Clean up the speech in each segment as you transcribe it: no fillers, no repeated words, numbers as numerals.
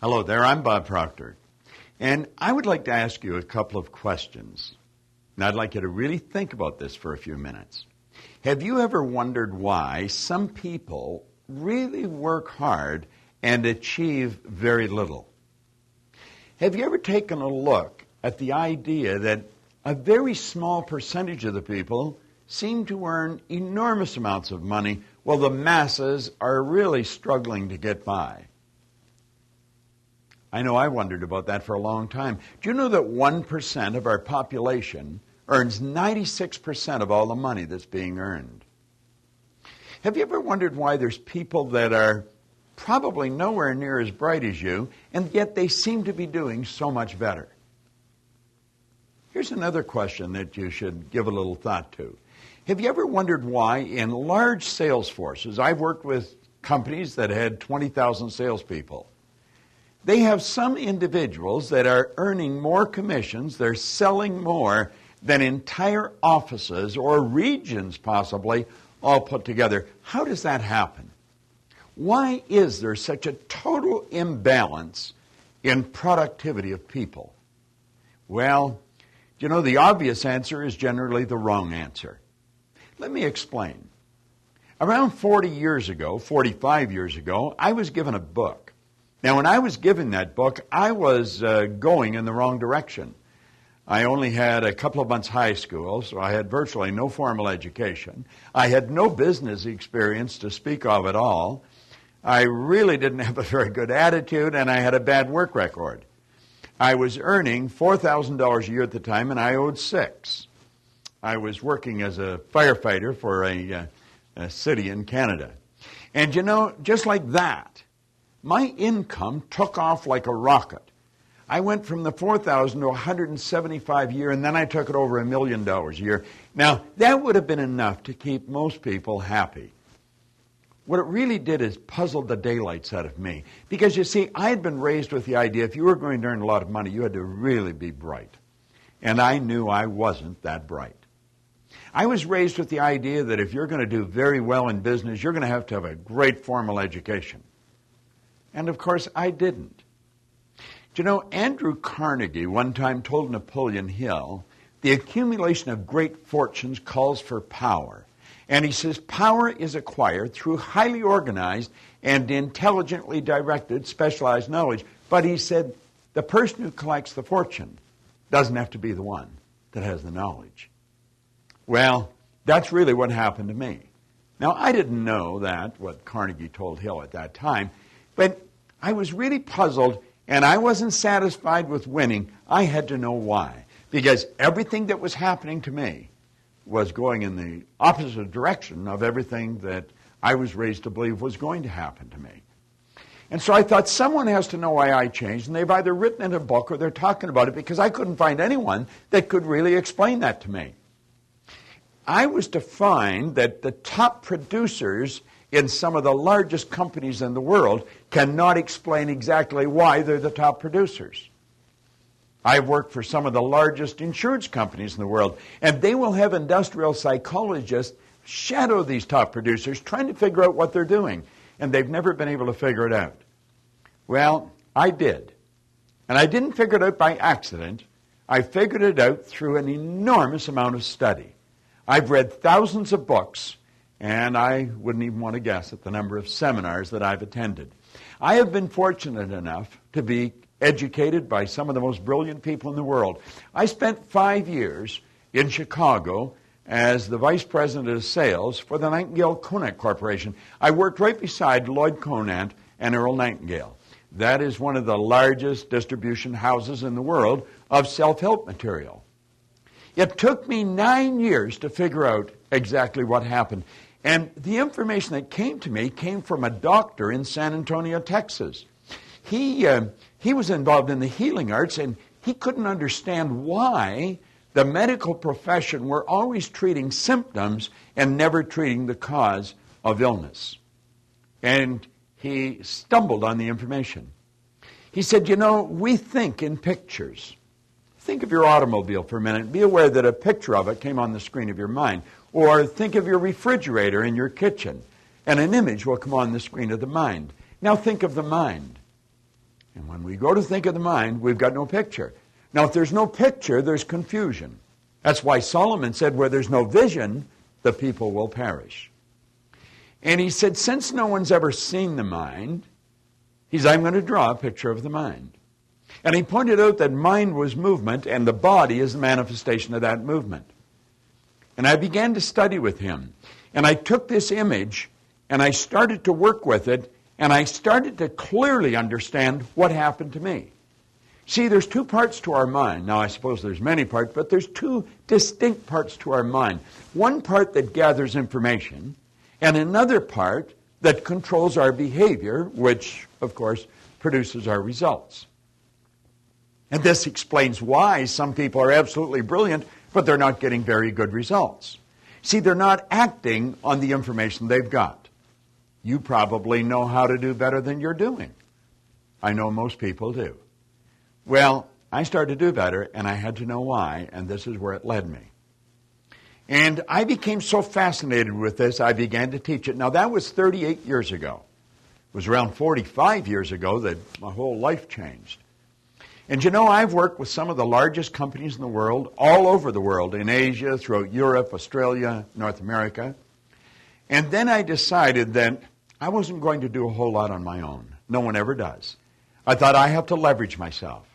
Hello there, I'm Bob Proctor, and I would like to ask you a couple of questions. And I'd like you to really think about this for a few minutes. Have you ever wondered why some people really work hard and achieve very little? Have you ever taken a look at the idea that a very small percentage of the people seem to earn enormous amounts of money while the masses are really struggling to get by? I know I wondered about that for a long time. Do you know that 1% of our population earns 96% of all the money that's being earned? Have you ever wondered why there's people that are probably nowhere near as bright as you, and yet they seem to be doing so much better? Here's another question that you should give a little thought to. Have you ever wondered why in large sales forces, I've worked with companies that had 20,000 salespeople, they have some individuals that are earning more commissions, they're selling more than entire offices or regions possibly all put together. How does that happen? Why is there such a total imbalance in productivity of people? Well, you know, the obvious answer is generally the wrong answer. Let me explain. Around 40 years ago, 45 years ago, I was given a book. Now, when I was given that book, I was going in the wrong direction. I only had a couple of months high school, so I had virtually no formal education. I had no business experience to speak of at all. I really didn't have a very good attitude, and I had a bad work record. I was earning $4,000 a year at the time, and I owed $6,000. I was working as a firefighter for a city in Canada. And you know, just like that, my income took off like a rocket. I went from the $4,000 to $175,000 a year, and then I took it over $1 million a year. Now, that would have been enough to keep most people happy. What it really did is puzzled the daylights out of me. Because, you see, I had been raised with the idea if you were going to earn a lot of money, you had to really be bright. And I knew I wasn't that bright. I was raised with the idea that if you're going to do very well in business, you're going to have a great formal education. And, of course, I didn't. Do you know, Andrew Carnegie one time told Napoleon Hill, the accumulation of great fortunes calls for power. And he says, power is acquired through highly organized and intelligently directed specialized knowledge. But he said, the person who collects the fortune doesn't have to be the one that has the knowledge. Well, that's really what happened to me. Now, I didn't know that, what Carnegie told Hill at that time, but I was really puzzled, and I wasn't satisfied with winning. I had to know why. Because everything that was happening to me was going in the opposite direction of everything that I was raised to believe was going to happen to me. And so I thought someone has to know why I changed, and they've either written in a book or they're talking about it, because I couldn't find anyone that could really explain that to me. I was to find that the top producers in some of the largest companies in the world cannot explain exactly why they're the top producers. I've worked for some of the largest insurance companies in the world, and they will have industrial psychologists shadow these top producers trying to figure out what they're doing, and they've never been able to figure it out. Well, I did. And I didn't figure it out by accident. I figured it out through an enormous amount of study. I've read thousands of books, and I wouldn't even want to guess at the number of seminars that I've attended. I have been fortunate enough to be educated by some of the most brilliant people in the world. I spent 5 years in Chicago as the vice president of sales for the Nightingale Conant Corporation. I worked right beside Lloyd Conant and Earl Nightingale. That is one of the largest distribution houses in the world of self-help material. It took me 9 years to figure out exactly what happened. And the information that came to me came from a doctor in San Antonio, Texas. He was involved in the healing arts, and he couldn't understand why the medical profession were always treating symptoms and never treating the cause of illness. And he stumbled on the information. He said, you know, we think in pictures. Think of your automobile for a minute. Be aware that a picture of it came on the screen of your mind. Or think of your refrigerator in your kitchen, and an image will come on the screen of the mind. Now think of the mind. And when we go to think of the mind, we've got no picture. Now, if there's no picture, there's confusion. That's why Solomon said, where there's no vision, the people will perish. And he said, since no one's ever seen the mind, I'm going to draw a picture of the mind. And he pointed out that mind was movement, and the body is the manifestation of that movement. And I began to study with him. And I took this image, and I started to work with it, and I started to clearly understand what happened to me. See, there's two parts to our mind. Now, I suppose there's many parts, but there's two distinct parts to our mind. One part that gathers information, and another part that controls our behavior, which, of course, produces our results. And this explains why some people are absolutely brilliant, but they're not getting very good results. See, they're not acting on the information they've got. You probably know how to do better than you're doing. I know most people do. Well, I started to do better, and I had to know why, and this is where it led me. And I became so fascinated with this, I began to teach it. Now, that was 38 years ago. It was around 45 years ago that my whole life changed. And you know, I've worked with some of the largest companies in the world, all over the world, in Asia, throughout Europe, Australia, North America. And then I decided that I wasn't going to do a whole lot on my own. No one ever does. I thought I have to leverage myself.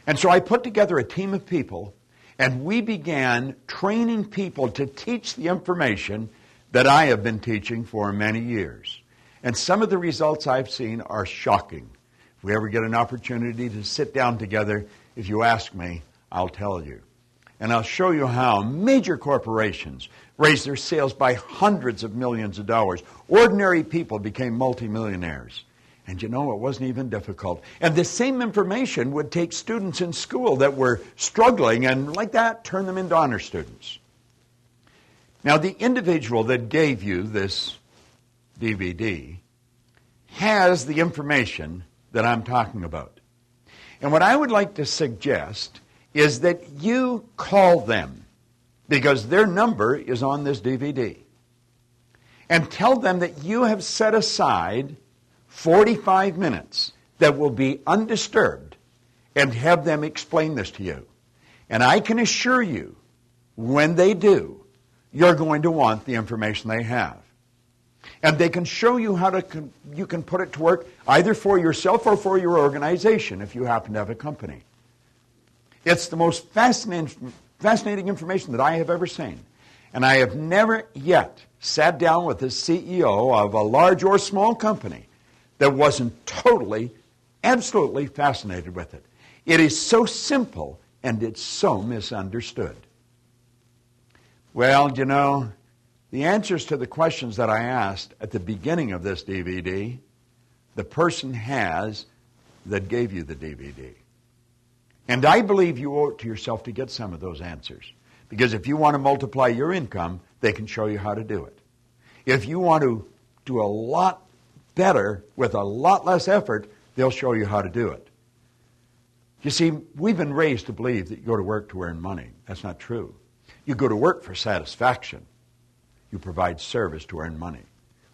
And so I put together a team of people, and we began training people to teach the information that I have been teaching for many years. And some of the results I've seen are shocking. If we ever get an opportunity to sit down together, if you ask me, I'll tell you. And I'll show you how major corporations raised their sales by hundreds of millions of dollars. Ordinary people became multimillionaires. And you know, it wasn't even difficult. And the same information would take students in school that were struggling and like that turn them into honor students. Now, the individual that gave you this DVD has the information that I'm talking about. And what I would like to suggest is that you call them, because their number is on this DVD, and tell them that you have set aside 45 minutes that will be undisturbed, and have them explain this to you. And I can assure you, when they do, you're going to want the information they have. And they can show you how you can put it to work either for yourself or for your organization if you happen to have a company. It's the most fascinating information that I have ever seen. And I have never yet sat down with the CEO of a large or small company that wasn't totally, absolutely fascinated with it. It is so simple, and it's so misunderstood. Well, you know, the answers to the questions that I asked at the beginning of this DVD, the person has that gave you the DVD. And I believe you owe it to yourself to get some of those answers. Because if you want to multiply your income, they can show you how to do it. If you want to do a lot better with a lot less effort, they'll show you how to do it. You see, we've been raised to believe that you go to work to earn money. That's not true. You go to work for satisfaction. You provide service to earn money.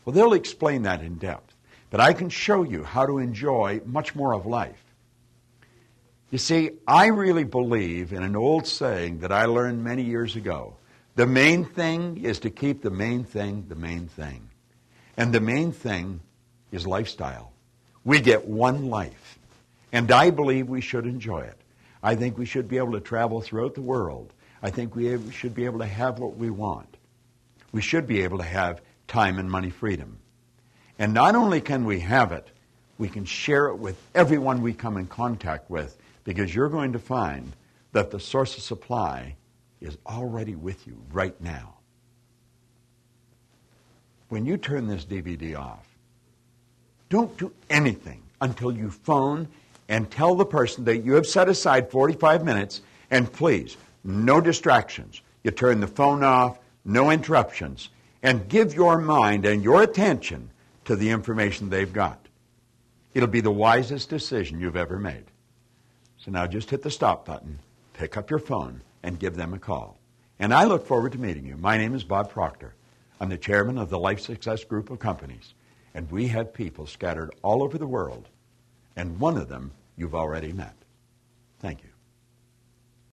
Well, they'll explain that in depth. But I can show you how to enjoy much more of life. You see, I really believe in an old saying that I learned many years ago. The main thing is to keep the main thing the main thing. And the main thing is lifestyle. We get one life, and I believe we should enjoy it. I think we should be able to travel throughout the world. I think we should be able to have what we want. We should be able to have time and money freedom. And not only can we have it, we can share it with everyone we come in contact with, because you're going to find that the source of supply is already with you right now. When you turn this DVD off, don't do anything until you phone and tell the person that you have set aside 45 minutes, and please, no distractions. You turn the phone off, no interruptions, and give your mind and your attention to the information they've got. It'll be the wisest decision you've ever made. So now just hit the stop button, pick up your phone, and give them a call. And I look forward to meeting you. My name is Bob Proctor. I'm the chairman of the Life Success Group of Companies. And we have people scattered all over the world. And one of them you've already met. Thank you.